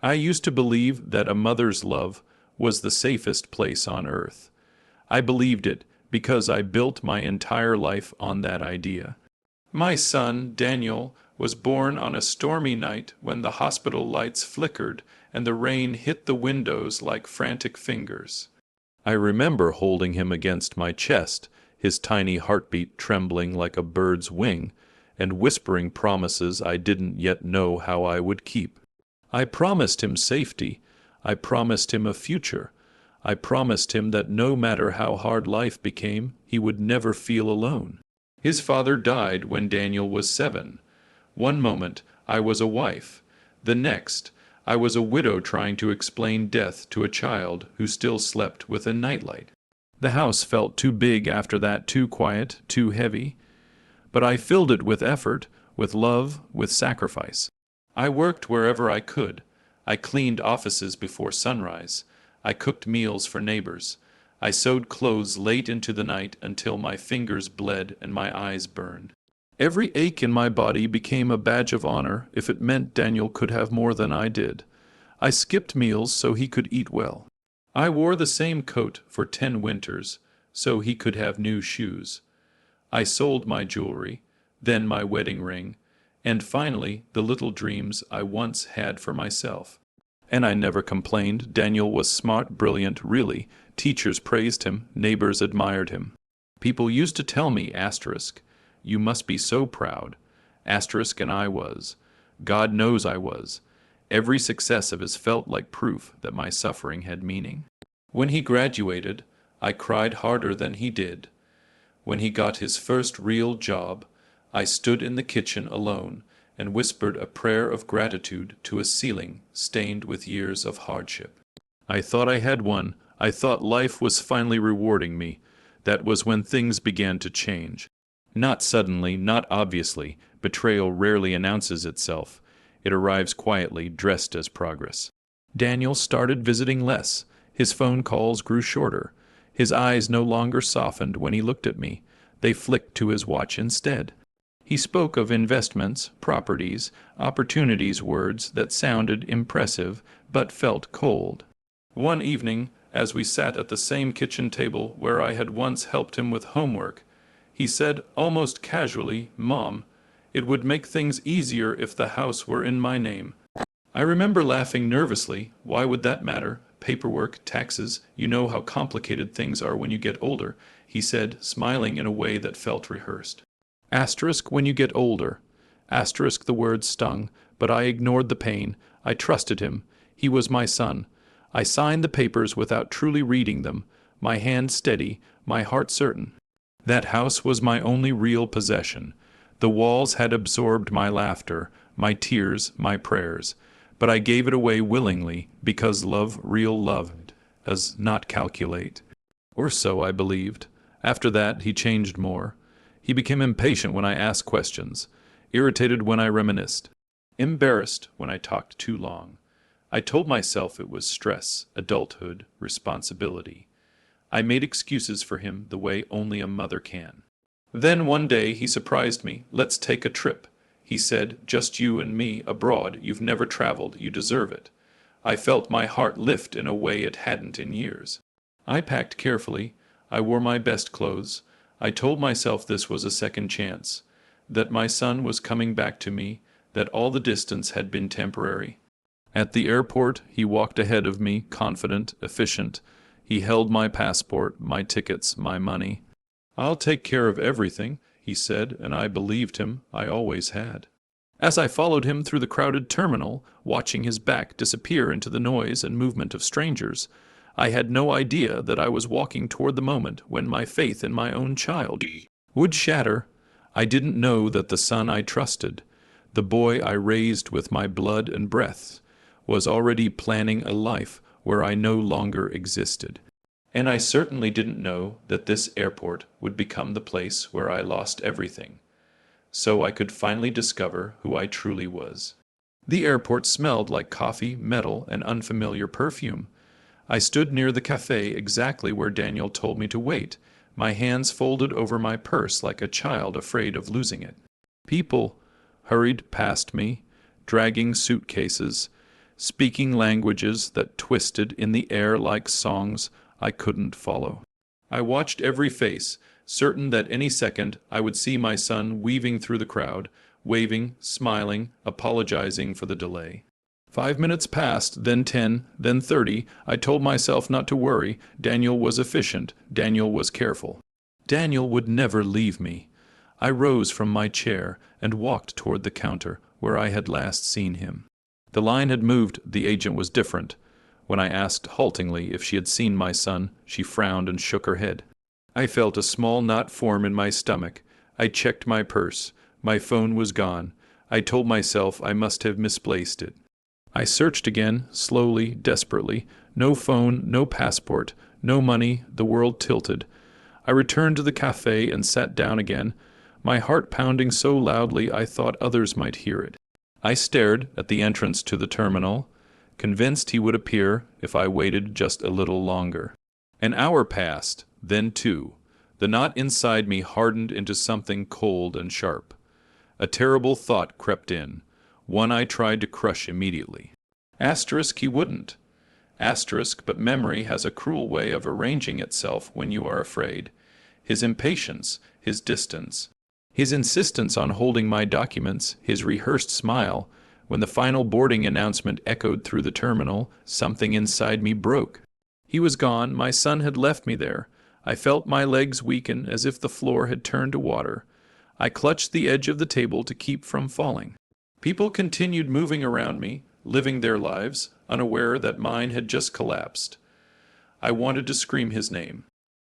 I used to believe that a mother's love was the safest place on earth. I believed it because I built my entire life on that idea. My son, Daniel, was born on a stormy night when the hospital lights flickered and the rain hit the windows like frantic fingers. I remember holding him against my chest, his tiny heartbeat trembling like a bird's wing, and whispering promises I didn't yet know how I would keep. I promised him safety. I promised him a future. I promised him that no matter how hard life became, he would never feel alone. His father died when Daniel was 7. One moment, I was a wife. The next, I was a widow trying to explain death to a child who still slept with a nightlight. The house felt too big after that, too quiet, too heavy. But I filled it with effort, with love, with sacrifice. I worked wherever I could. I cleaned offices before sunrise. I cooked meals for neighbors. I sewed clothes late into the night until my fingers bled and my eyes burned. Every ache in my body became a badge of honor if it meant Daniel could have more than I did. I skipped meals so he could eat well. I wore the same coat for 10 winters so he could have new shoes. I sold my jewelry, then my wedding ring, and finally the little dreams I once had for myself. And I never complained. Daniel was smart, brilliant, really. Teachers praised him, neighbors admired him. People used to tell me, asterisk, "You must be so proud." Asterisk, and I was. God knows I was. Every success of his felt like proof that my suffering had meaning. When he graduated, I cried harder than he did. When he got his first real job, I stood in the kitchen alone and whispered a prayer of gratitude to a ceiling stained with years of hardship. I thought I had won. I thought life was finally rewarding me. That was when things began to change. Not suddenly, not obviously. Betrayal rarely announces itself. It arrives quietly, dressed as progress. Daniel started visiting less. His phone calls grew shorter. His eyes no longer softened when he looked at me. They flicked to his watch instead. He spoke of investments, properties, opportunities, words that sounded impressive but felt cold. One evening, as we sat at the same kitchen table where I had once helped him with homework, he said almost casually, "Mom, it would make things easier if the house were in my name." I remember laughing nervously. Why would that matter? Paperwork, taxes, you know how complicated things are when you get older, he said, smiling in a way that felt rehearsed. Asterisk, when you get older. Asterisk, the word stung, but I ignored the pain. I trusted him. He was my son. I signed the papers without truly reading them, my hand steady, my heart certain. That house was my only real possession. The walls had absorbed my laughter, my tears, my prayers, but I gave it away willingly because love, real love, does not calculate. Or so I believed. After that, he changed more. He became impatient when I asked questions, irritated when I reminisced, embarrassed when I talked too long. I told myself it was stress, adulthood, responsibility. I made excuses for him the way only a mother can. Then one day he surprised me. "Let's take a trip," he said, "just you and me, abroad. You've never traveled. You deserve it." I felt my heart lift in a way it hadn't in years. I packed carefully. I wore my best clothes. I told myself this was a second chance, that my son was coming back to me, that all the distance had been temporary. At the airport, he walked ahead of me, confident, efficient. He held my passport, my tickets, my money. "I'll take care of everything," he said, and I believed him. I always had. As I followed him through the crowded terminal, watching his back disappear into the noise and movement of strangers, I had no idea that I was walking toward the moment when my faith in my own child would shatter. I didn't know that the son I trusted, the boy I raised with my blood and breath, was already planning a life where I no longer existed. And I certainly didn't know that this airport would become the place where I lost everything, so I could finally discover who I truly was. The airport smelled like coffee, metal, and unfamiliar perfume. I stood near the cafe exactly where Daniel told me to wait, my hands folded over my purse like a child afraid of losing it. People hurried past me, dragging suitcases. speaking languages that twisted in the air like songs I couldn't follow. I watched every face, certain that any second I would see my son weaving through the crowd, waving, smiling, apologizing for the delay. 5 minutes passed, then 10, then 30. I told myself not to worry. Daniel was efficient. Daniel was careful. Daniel would never leave me. I rose from my chair and walked toward the counter where I had last seen him. The line had moved. The agent was different. When I asked haltingly if she had seen my son, she frowned and shook her head. I felt a small knot form in my stomach. I checked my purse. My phone was gone. I told myself I must have misplaced it. I searched again, slowly, desperately. No phone, no passport, no money. The world tilted. I returned to the cafe and sat down again, my heart pounding so loudly I thought others might hear it. I stared at the entrance to the terminal, convinced he would appear if I waited just a little longer. An hour passed, then 2. The knot inside me hardened into something cold and sharp. A terrible thought crept in, one I tried to crush immediately. Asterisk, he wouldn't. Asterisk, but memory has a cruel way of arranging itself when you are afraid. His impatience, his distance, his insistence on holding my documents, his rehearsed smile. When the final boarding announcement echoed through the terminal, something inside me broke. He was gone. My son had left me there. I felt my legs weaken as if the floor had turned to water. I clutched the edge of the table to keep from falling. People continued moving around me, living their lives, unaware that mine had just collapsed. I wanted to scream his name.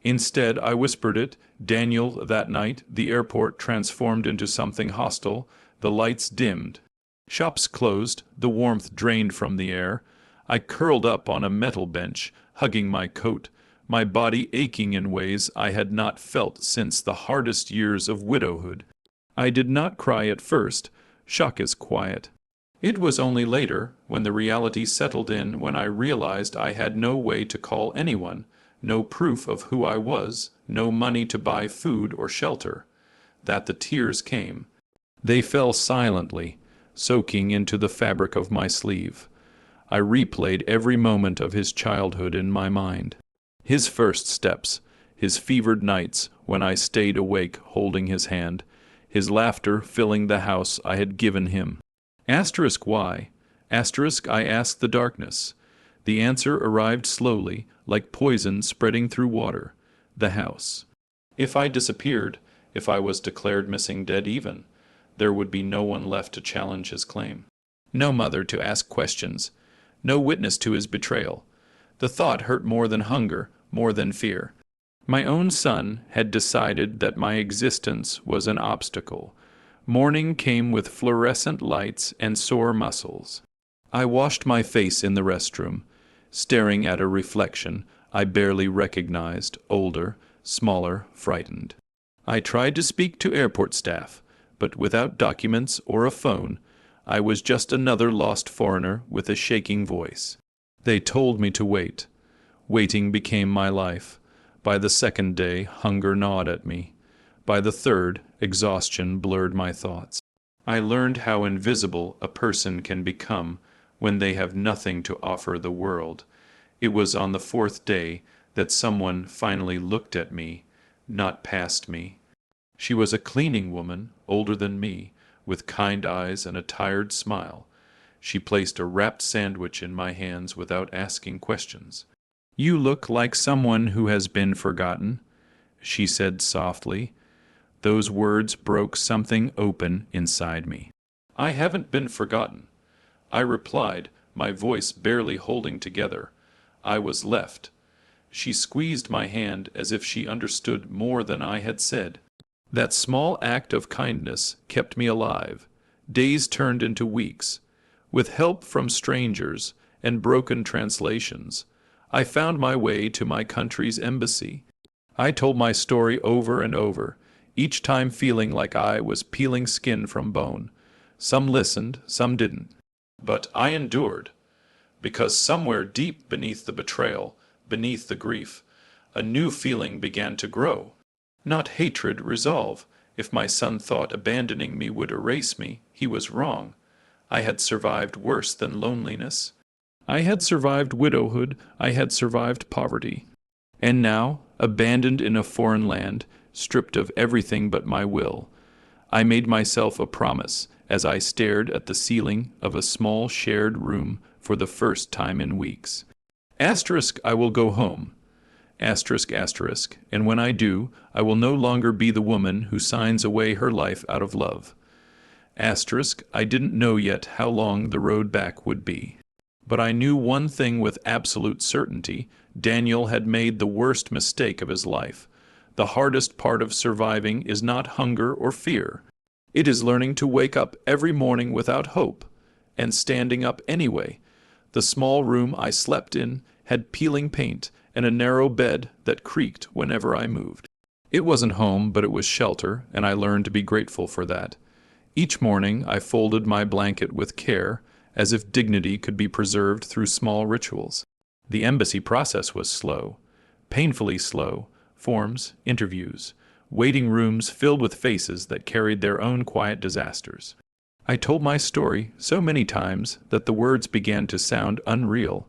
Instead, I whispered it. Daniel. That night, the airport transformed into something hostile. The lights dimmed. Shops closed. The warmth drained from the air. I curled up on a metal bench, hugging my coat, my body aching in ways I had not felt since the hardest years of widowhood. I did not cry at first. Shock is quiet. It was only later, when the reality settled in, when I realized I had no way to call anyone, no proof of who I was, no money to buy food or shelter, that the tears came. They fell silently, soaking into the fabric of my sleeve. I replayed every moment of his childhood in my mind. His first steps, his fevered nights when I stayed awake holding his hand, his laughter filling the house I had given him. Asterisk why? Asterisk I asked the darkness. The answer arrived slowly, like poison spreading through water. The house. If I disappeared, if I was declared missing, dead even, there would be no one left to challenge his claim. No mother to ask questions. No witness to his betrayal. The thought hurt more than hunger, more than fear. My own son had decided that my existence was an obstacle. Morning came with fluorescent lights and sore muscles. I washed my face in the restroom, staring at a reflection I barely recognized, older, smaller, frightened. I tried to speak to airport staff, but without documents or a phone, I was just another lost foreigner with a shaking voice. They told me to wait. Waiting became my life. By the second day, hunger gnawed at me. By the third, exhaustion blurred my thoughts. I learned how invisible a person can become when they have nothing to offer the world. It was on the fourth day that someone finally looked at me, not past me. She was a cleaning woman, older than me, with kind eyes and a tired smile. She placed a wrapped sandwich in my hands without asking questions. "You look like someone who has been forgotten," she said softly. Those words broke something open inside me. "I haven't been forgotten," I replied, my voice barely holding together. I was left. She squeezed my hand as if she understood more than I had said. That small act of kindness kept me alive. Days turned into weeks. With help from strangers and broken translations, I found my way to my country's embassy. I told my story over and over, each time feeling like I was peeling skin from bone. Some listened, some didn't. But I endured, because somewhere deep beneath the betrayal, beneath the grief, a new feeling began to grow. Not hatred, resolve. If my son thought abandoning me would erase me, he was wrong. I had survived worse than loneliness. I had survived widowhood, I had survived poverty. And now, abandoned in a foreign land, stripped of everything but my will, I made myself a promise as I stared at the ceiling of a small shared room for the first time in weeks. Asterisk, I will go home. Asterisk, asterisk, and when I do, I will no longer be the woman who signs away her life out of love. Asterisk, I didn't know yet how long the road back would be. But I knew one thing with absolute certainty. Daniel had made the worst mistake of his life. The hardest part of surviving is not hunger or fear. It is learning to wake up every morning without hope, and standing up anyway. The small room I slept in had peeling paint and a narrow bed that creaked whenever I moved. It wasn't home, but it was shelter, and I learned to be grateful for that. Each morning I folded my blanket with care, as if dignity could be preserved through small rituals. The embassy process was slow, painfully slow. Forms, interviews, waiting rooms filled with faces that carried their own quiet disasters. I told my story so many times that the words began to sound unreal,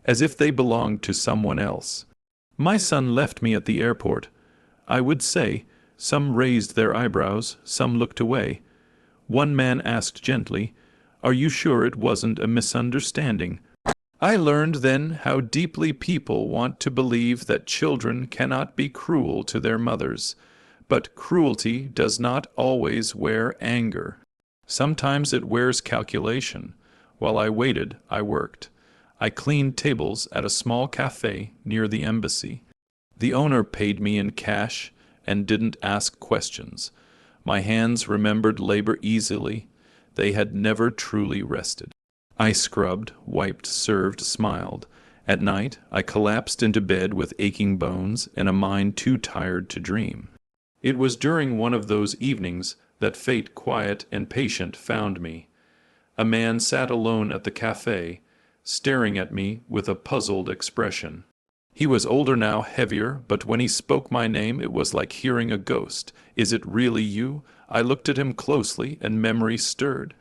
as if they belonged to someone else. My son left me at the airport. I would say, some raised their eyebrows, some looked away. One man asked gently, "Are you sure it wasn't a misunderstanding?" I learned then how deeply people want to believe that children cannot be cruel to their mothers, but cruelty does not always wear anger. Sometimes it wears calculation. While I waited, I worked. I cleaned tables at a small cafe near the embassy. The owner paid me in cash and didn't ask questions. My hands remembered labor easily. They had never truly rested. I scrubbed, wiped, served, smiled. At night, I collapsed into bed with aching bones and a mind too tired to dream. It was during one of those evenings that fate, quiet and patient, found me. A man sat alone at the cafe, staring at me with a puzzled expression. He was older now, heavier, but when he spoke my name, it was like hearing a ghost. "Is it really you?" I looked at him closely, and memory stirred.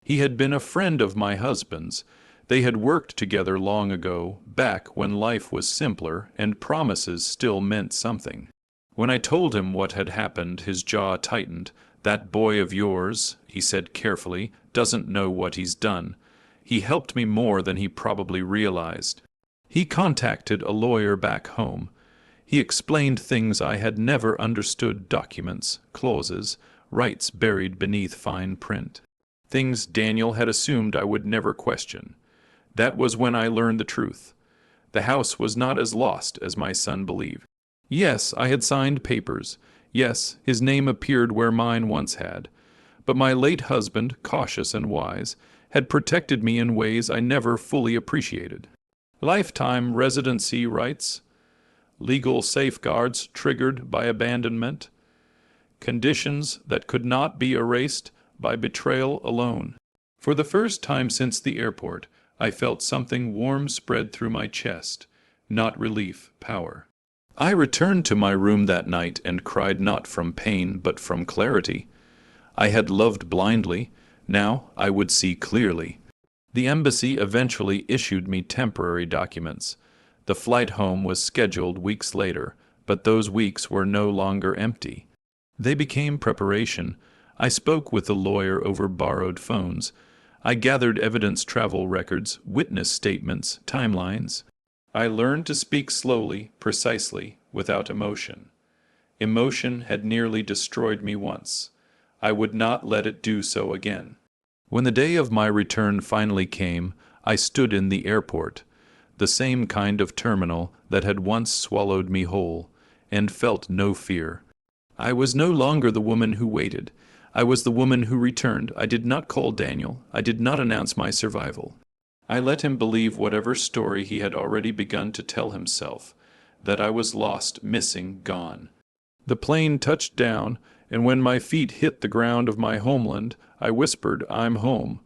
He had been a friend of my husband's. They had worked together long ago, back when life was simpler and promises still meant something. When I told him what had happened, his jaw tightened. "That boy of yours," he said carefully, "doesn't know what he's done. He helped me more than he probably realized. He contacted a lawyer back home. He explained things I had never understood, documents, clauses, rights buried beneath fine print. Things Daniel had assumed I would never question. That was when I learned the truth. The house was not as lost as my son believed. Yes, I had signed papers. Yes, his name appeared where mine once had. But my late husband, cautious and wise, had protected me in ways I never fully appreciated. Lifetime residency rights, legal safeguards triggered by abandonment, conditions that could not be erased by betrayal alone. For the first time since the airport, I felt something warm spread through my chest, not relief, power. I returned to my room that night and cried not from pain but from clarity. I had loved blindly. Now I would see clearly. The embassy eventually issued me temporary documents. The flight home was scheduled weeks later, but those weeks were no longer empty. They became preparation. I spoke with the lawyer over borrowed phones. I gathered evidence, travel records, witness statements, timelines. I learned to speak slowly, precisely, without emotion. Emotion had nearly destroyed me once. I would not let it do so again. When the day of my return finally came, I stood in the airport, the same kind of terminal that had once swallowed me whole, and felt no fear. I was no longer the woman who waited. I was the woman who returned. I did not call Daniel. I did not announce my survival. I let him believe whatever story he had already begun to tell himself, that I was lost, missing, gone. The plane touched down, and when my feet hit the ground of my homeland, I whispered, "I'm home."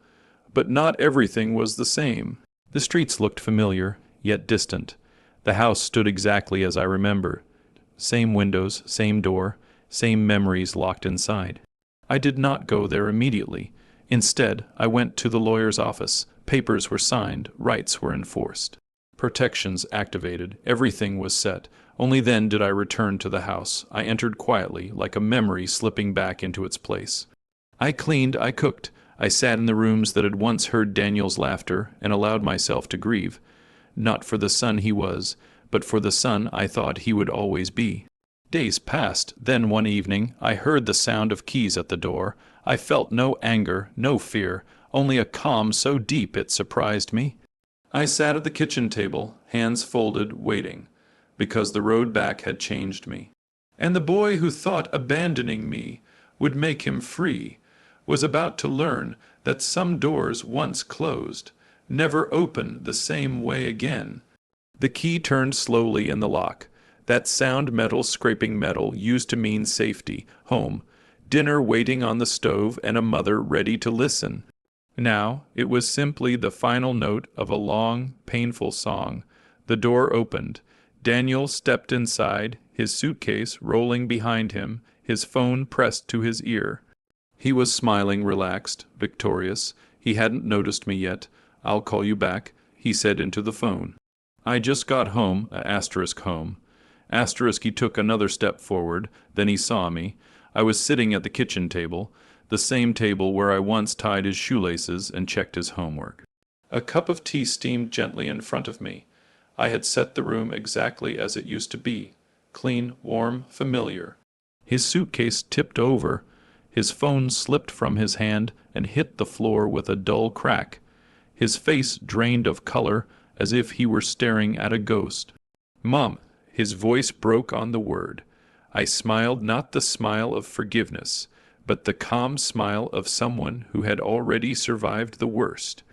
But not everything was the same. The streets looked familiar, yet distant. The house stood exactly as I remember. Same windows, same door, same memories locked inside. I did not go there immediately. Instead, I went to the lawyer's office. Papers were signed, rights were enforced. Protections activated, everything was set. Only then did I return to the house. I entered quietly, like a memory slipping back into its place. I cleaned, I cooked. I sat in the rooms that had once heard Daniel's laughter and allowed myself to grieve, not for the son he was, but for the son I thought he would always be. Days passed. Then one evening I heard the sound of keys at the door. I felt no anger, no fear, only a calm so deep it surprised me. I sat at the kitchen table, hands folded, waiting, because the road back had changed me. And the boy who thought abandoning me would make him free was about to learn that some doors once closed never open the same way again. The key turned slowly in the lock. That sound, metal scraping metal, used to mean safety, home, dinner waiting on the stove, and a mother ready to listen. Now it was simply the final note of a long, painful song. The door opened. Daniel stepped inside, his suitcase rolling behind him, his phone pressed to his ear. He was smiling, relaxed, victorious. He hadn't noticed me yet. "I'll call you back," he said into the phone. "I just got home," home. He took another step forward, then he saw me. I was sitting at the kitchen table, the same table where I once tied his shoelaces and checked his homework. A cup of tea steamed gently in front of me. I had set the room exactly as it used to be, clean, warm, familiar. His suitcase tipped over. His phone slipped from his hand and hit the floor with a dull crack. His face drained of color, as if he were staring at a ghost. "Mom," his voice broke on the word. I smiled, not the smile of forgiveness, but the calm smile of someone who had already survived the worst.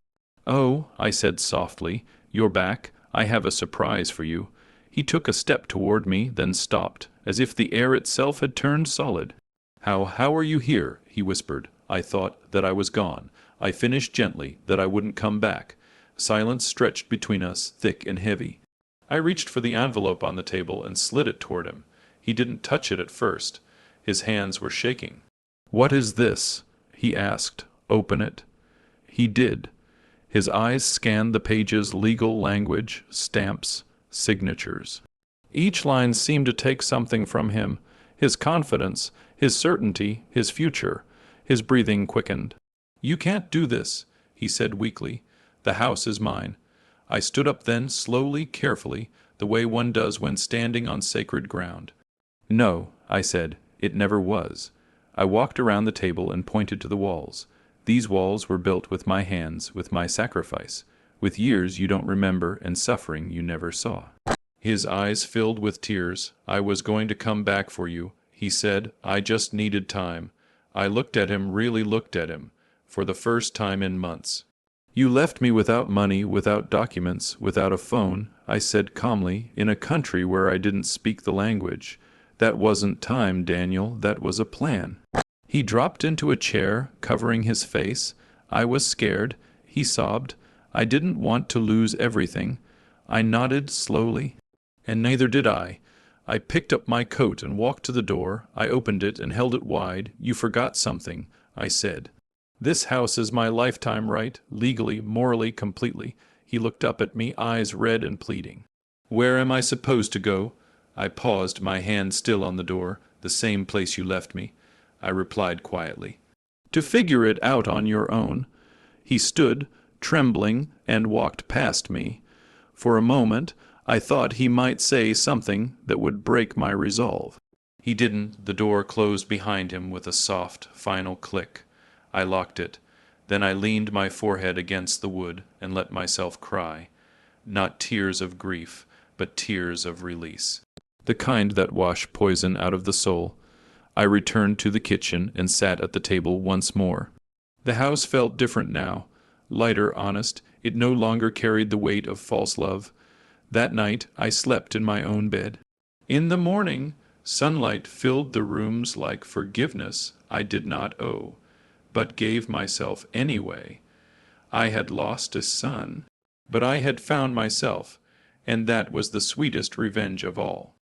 "Oh," I said softly, "you're back. I have a surprise for you." He took a step toward me, then stopped, as if the air itself had turned solid. How are you here?" he whispered. I thought that I was gone. I finished gently, that I wouldn't come back. Silence stretched between us, thick and heavy. I reached for the envelope on the table and slid it toward him. He didn't touch it at first. His hands were shaking. "What is this?" he asked. "Open it." He did. His eyes scanned the page's legal language, stamps, signatures. Each line seemed to take something from him, his confidence, his certainty, his future. His breathing quickened. "You can't do this," he said weakly. "The house is mine." I stood up then, slowly, carefully, the way one does when standing on sacred ground. "No," I said, "it never was." I walked around the table and pointed to the walls. These walls were built with my hands, with my sacrifice, with years you don't remember and suffering you never saw. His eyes filled with tears. "I was going to come back for you," he said. "I just needed time." I looked at him, really looked at him, for the first time in months. "You left me without money, without documents, without a phone," I said calmly, "in a country where I didn't speak the language. That wasn't time, Daniel, that was a plan." He dropped into a chair, covering his face. I was scared. He sobbed. I didn't want to lose everything. I nodded slowly. And neither did I. I picked up my coat and walked to the door. I opened it and held it wide. "You forgot something," I said. "This house is my lifetime right, legally, morally, completely." He looked up at me, eyes red and pleading. "Where am I supposed to go?" I paused, my hand still on the door. "The same place you left me," I replied quietly. "To figure it out on your own." He stood, trembling, and walked past me. For a moment, I thought he might say something that would break my resolve. He didn't. The door closed behind him with a soft, final click. I locked it. Then I leaned my forehead against the wood and let myself cry. Not tears of grief, but tears of release. The kind that wash poison out of the soul. I returned to the kitchen and sat at the table once more. The house felt different now. Lighter, honest. It no longer carried the weight of false love. That night I slept in my own bed. In the morning, sunlight filled the rooms like forgiveness I did not owe, but gave myself anyway. I had lost a son, but I had found myself, and that was the sweetest revenge of all.